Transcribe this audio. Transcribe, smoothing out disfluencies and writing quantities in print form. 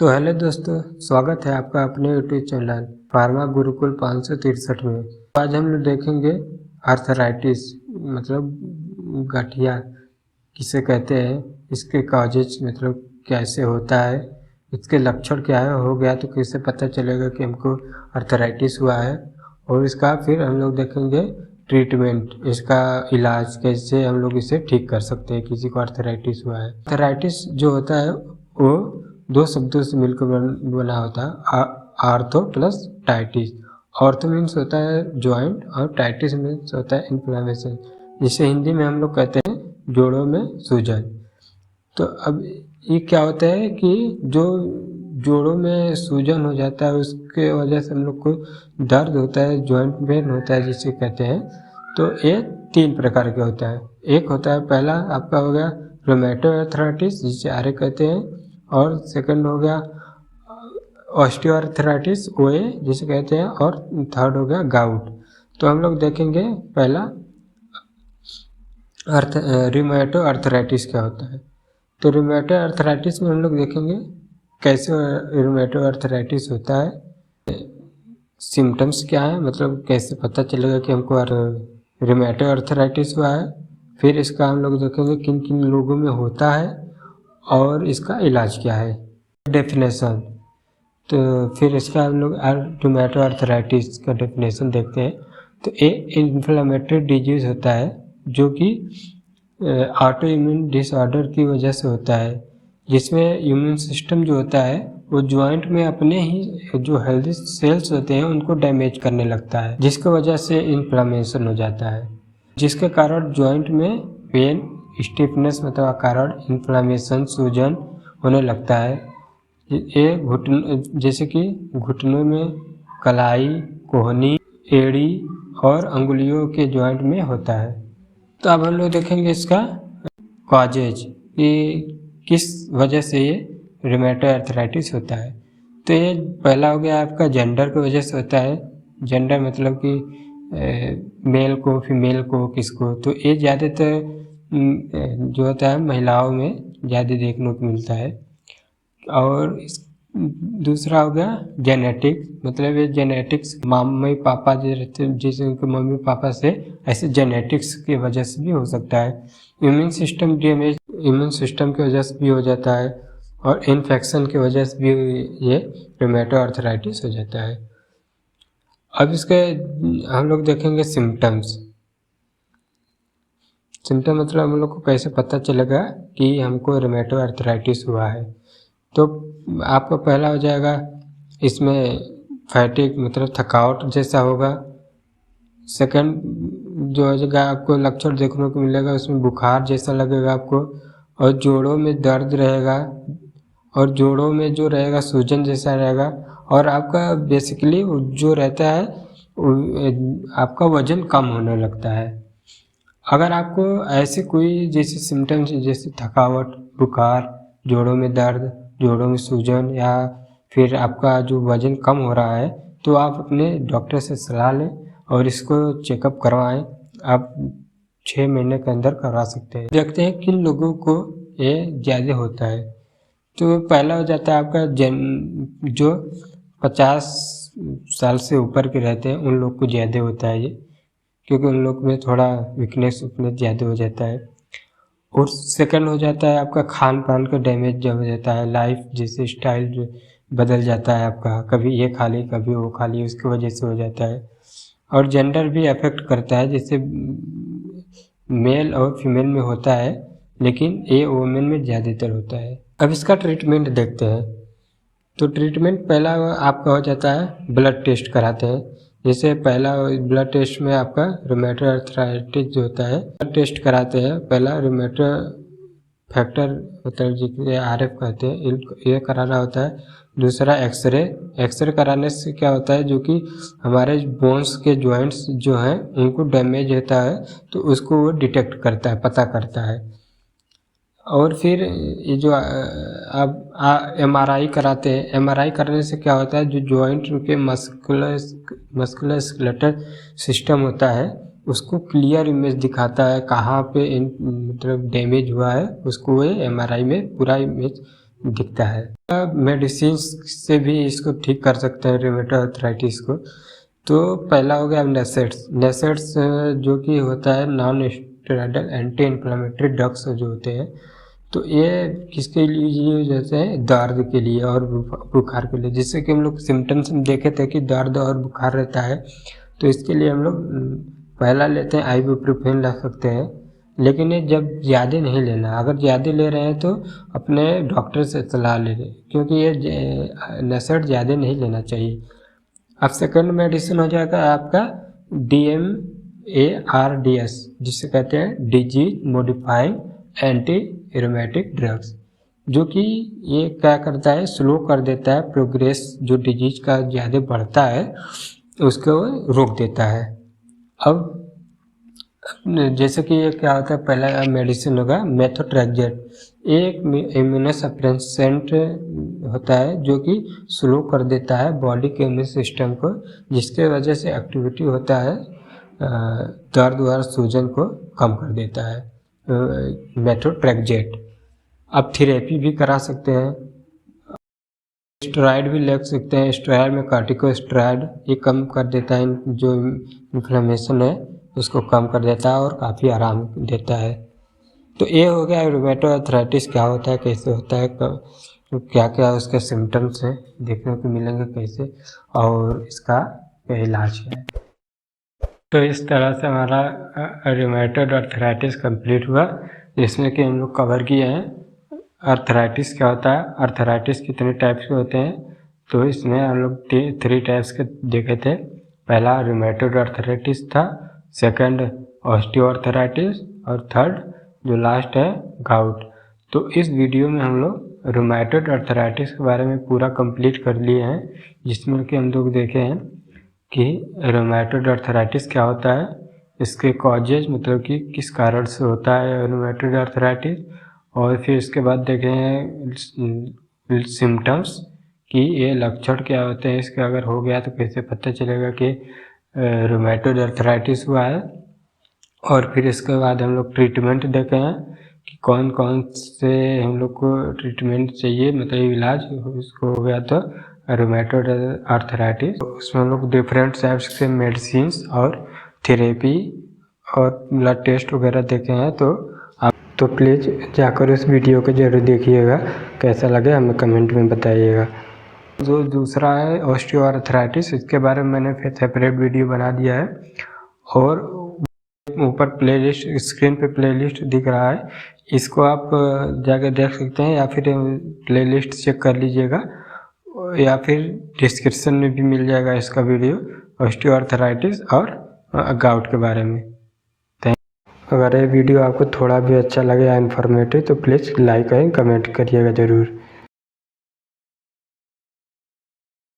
तो हेलो दोस्तों, स्वागत है आपका अपने यूट्यूब चैनल फार्मा गुरुकुल 563 में। आज हम लोग देखेंगे आर्थराइटिस मतलब गठिया किसे कहते हैं, इसके कॉजेज मतलब कैसे होता है, इसके लक्षण क्या है, हो गया तो कैसे पता चलेगा कि हमको आर्थराइटिस हुआ है, और इसका फिर हम लोग देखेंगे ट्रीटमेंट, इसका इलाज कैसे हम लोग इसे ठीक कर सकते हैं किसी को आर्थराइटिस हुआ है। आर्थराइटिस जो होता है वो दो शब्दों से मिलकर बना होता है, आर्थो प्लस टाइटिस। ऑर्थो मीन्स होता है जॉइंट और टाइटिस मीन्स होता है इन्फ्लेमेशन, जिसे हिंदी में हम लोग कहते हैं जोड़ों में सूजन। तो अब ये क्या होता है कि जो जोड़ों में सूजन हो जाता है उसके वजह से हम लोग को दर्द होता है, जॉइंट पेन होता है जिसे कहते हैं। तो ये तीन प्रकार के होता है। एक होता है, पहला आपका हो गया रोमेटो आर्थराइटिस जिसे आरे कहते हैं, और सेकंड हो गया ऑस्टियोआर्थराइटिस ओए जिसे कहते हैं, और थर्ड हो गया गाउट। तो हम लोग देखेंगे पहला रूमेटो आर्थराइटिस क्या होता है। तो रूमेटो आर्थराइटिस में हम लोग देखेंगे कैसे रूमेटो आर्थराइटिस होता है, सिम्टम्स क्या है, मतलब कैसे पता चलेगा कि हमको रूमेटो आर्थराइटिस हुआ है। फिर इसका हम लोग देखेंगे किन किन लोगों में होता है और इसका इलाज क्या है, डेफिनेशन। तो फिर इसका हम लोग रूमेटो आर्थराइटिस का डेफिनेशन देखते हैं। तो ये इन्फ्लेमेटरी डिजीज होता है जो कि ऑटो इम्यून डिसऑर्डर की वजह से होता है, जिसमें इम्यून सिस्टम जो होता है वो ज्वाइंट में अपने ही जो हेल्दी सेल्स होते हैं उनको डैमेज करने लगता है, जिसकी वजह से इन्फ्लेमेशन हो जाता है, जिसके कारण ज्वाइंट में पेन, स्टिफनेस मतलब कारण इन्फ्लेमेशन, सूजन होने लगता है। ये घुटन जैसे कि घुटनों में, कलाई, कोहनी, एड़ी और अंगुलियों के जॉइंट में होता है। तो अब हम लोग देखेंगे इसका कॉजेज कि किस वजह से ये रूमेटो आर्थराइटिस होता है। तो ये पहला हो गया आपका जेंडर की वजह से होता है। जेंडर मतलब कि मेल को, फीमेल को, किसको, तो ये ज़्यादातर जो होता है महिलाओं में ज़्यादा देखने को मिलता है। और दूसरा हो गया जेनेटिक, मतलब ये जेनेटिक्स मम्मी पापा जो रहते हैं, जैसे उनके मम्मी पापा से, ऐसे जेनेटिक्स की वजह से भी हो सकता है। Immune system damage immune system की वजह से भी हो जाता है, और इन्फेक्शन की वजह से भी ये रूमेटो आर्थराइटिस हो जाता है। अब इसके हम लोग देखेंगे सिम्टम्स मतलब हम लोग को कैसे पता चलेगा कि हमको रूमेटो आर्थराइटिस हुआ है। तो आपका पहला हो जाएगा इसमें फैटिक मतलब थकावट जैसा होगा। सेकंड जो हो जाएगा आपको लक्षण देखने को मिलेगा, उसमें बुखार जैसा लगेगा आपको, और जोड़ों में दर्द रहेगा, और जोड़ों में जो रहेगा सूजन जैसा रहेगा, और आपका बेसिकली जो रहता है आपका वजन कम होने लगता है। अगर आपको ऐसे कोई जैसे सिम्टम्स जैसे थकावट, बुखार, जोड़ों में दर्द, जोड़ों में सूजन, या फिर आपका जो वज़न कम हो रहा है, तो आप अपने डॉक्टर से सलाह लें और इसको चेकअप करवाएं। आप 6 महीने के अंदर करवा सकते हैं। देखते हैं किन लोगों को ये ज़्यादा होता है। तो पहला हो जाता है आपका जो 50 साल से ऊपर के रहते हैं उन लोग को ज़्यादा होता है ये, क्योंकि उन लोग में थोड़ा वीकनेस ज़्यादा हो जाता है। और सेकंड हो जाता है आपका खान पान का डैमेज जब हो जाता है, लाइफ जैसे स्टाइल जो बदल जाता है आपका, कभी ये खा ली कभी वो खा ली, उसकी वजह से हो जाता है। और जेंडर भी अफेक्ट करता है, जैसे मेल और फीमेल में होता है, लेकिन ये वुमेन में ज़्यादातर होता है। अब इसका ट्रीटमेंट देखते हैं। तो ट्रीटमेंट पहला आपका हो जाता है ब्लड टेस्ट कराते हैं। जैसे पहला ब्लड टेस्ट में आपका रूमेटो आर्थराइटिस जो होता है, ब्लड टेस्ट कराते हैं। पहला रूमेटो फैक्टर होता है जिसे RF कहते हैं, ये कराना होता है। दूसरा एक्सरे कराने से क्या होता है, जो कि हमारे बोन्स के जॉइंट्स जो हैं उनको डैमेज होता है तो उसको वो डिटेक्ट करता है, पता करता है। और फिर ये जो आप MRI कराते हैं, MRI करने से क्या होता है, जो जॉइंट के मस्कुलर सिस्टम होता है उसको क्लियर इमेज दिखाता है, कहाँ पे मतलब डैमेज हुआ है उसको वो MRI में पूरा इमेज दिखता है। मेडिसिन से भी इसको ठीक कर सकते हैं रूमेटॉइड आर्थराइटिस को। तो पहला हो गया नेसेट्स। नेसेट्स जो कि होता है non steroidal anti inflammatory drugs जो होते हैं, तो ये किसके लिए यूज होते हैं? दर्द के लिए और बुखार के लिए। जिससे कि हम लोग सिम्टम्स में देखे थे कि दर्द और बुखार रहता है, तो इसके लिए हम लोग पहला लेते हैं आइबुप्रोफेन ला सकते हैं। लेकिन ये जब ज़्यादा नहीं लेना, अगर ज़्यादा ले रहे हैं तो अपने डॉक्टर से सलाह ले लें, क्योंकि ये नशेड ज़्यादा नहीं लेना चाहिए। अब सेकंड मेडिसिन हो जाएगा आपका DMARDS, जिसे कहते हैं disease modifying anti aromatic drugs, जो कि ये क्या करता है? स्लो कर देता है प्रोग्रेस, जो डिजीज का ज़्यादा बढ़ता है उसको रोक देता है। अब जैसे कि ये क्या होता है, पहला मेडिसिन होगा मेथोट्रेक्सेट। एक इम्यूनोसप्रेसेंट होता है जो कि स्लो कर देता है बॉडी के इम्यून सिस्टम को, जिसके वजह से एक्टिविटी होता है दर्द और सूजन को कम कर देता है मेथोट्रेक्सेट। अब थेरेपी भी करा सकते हैं, स्टेरॉइड भी ले सकते हैं। स्टेरॉइड में कॉर्टिकोस्टेरॉइड ये कम कर देता है, जो इन्फ्लेमेशन है उसको कम कर देता है और काफ़ी आराम देता है। तो ये हो गया रूमेटॉइड आर्थराइटिस क्या होता है, कैसे होता है, क्या क्या उसके सिम्टम्स हैं देखने को मिलेंगे कैसे, और इसका क्या इलाज है। तो इस तरह से हमारा रूमेटॉइड आर्थराइटिस कंप्लीट हुआ, जिसमें कि हम लोग कवर किए हैं आर्थराइटिस क्या होता है, आर्थराइटिस कितने टाइप्स के होते हैं। तो इसमें हम लोग 3 टाइप्स के देखे थे। पहला रूमेटॉइड आर्थराइटिस था, सेकंड ऑस्टियोआर्थराइटिस, और थर्ड जो लास्ट है गाउट। तो इस वीडियो में हम लोग रूमेटॉइड आर्थराइटिस के बारे में पूरा कंप्लीट कर लिए हैं, जिसमें कि हम लोग देखे हैं कि रूमेटॉइड आर्थराइटिस क्या होता है, इसके कॉजेज मतलब कि किस कारण से होता है रूमेटॉइड आर्थराइटिस, और फिर इसके बाद देखे हैं सिम्टम्स कि ये लक्षण क्या होते हैं इसके, अगर हो गया तो कैसे पता चलेगा कि रूमेटॉइड आर्थराइटिस हुआ है। और फिर इसके बाद हम लोग ट्रीटमेंट देखे हैं कि कौन कौन से हम लोग को ट्रीटमेंट चाहिए, मतलब इलाज उसको हो गया तो रूमेटॉइड आर्थराइटिस। उसमें हम लोग डिफरेंट टाइप्स के मेडिसिन्स और थेरेपी और ब्लड टेस्ट वगैरह देखे हैं। तो प्लीज़ जाकर उस वीडियो को ज़रूर देखिएगा, कैसा लगे हमें कमेंट में बताइएगा। जो दूसरा है ऑस्टियोआर्थराइटिस, इसके बारे में मैंने फिर सेपरेट वीडियो बना दिया है, और ऊपर प्लेलिस्ट स्क्रीन पे प्लेलिस्ट दिख रहा है, इसको आप जाकर देख सकते हैं, या फिर प्लेलिस्ट चेक कर लीजिएगा, या फिर डिस्क्रिप्शन में भी मिल जाएगा इसका वीडियो ऑस्टियोआर्थराइटिस और गाउट के बारे में। अगर ये वीडियो आपको थोड़ा भी अच्छा लगे या इन्फॉर्मेटिव तो प्लीज़ लाइक एंड कमेंट करिएगा ज़रूर।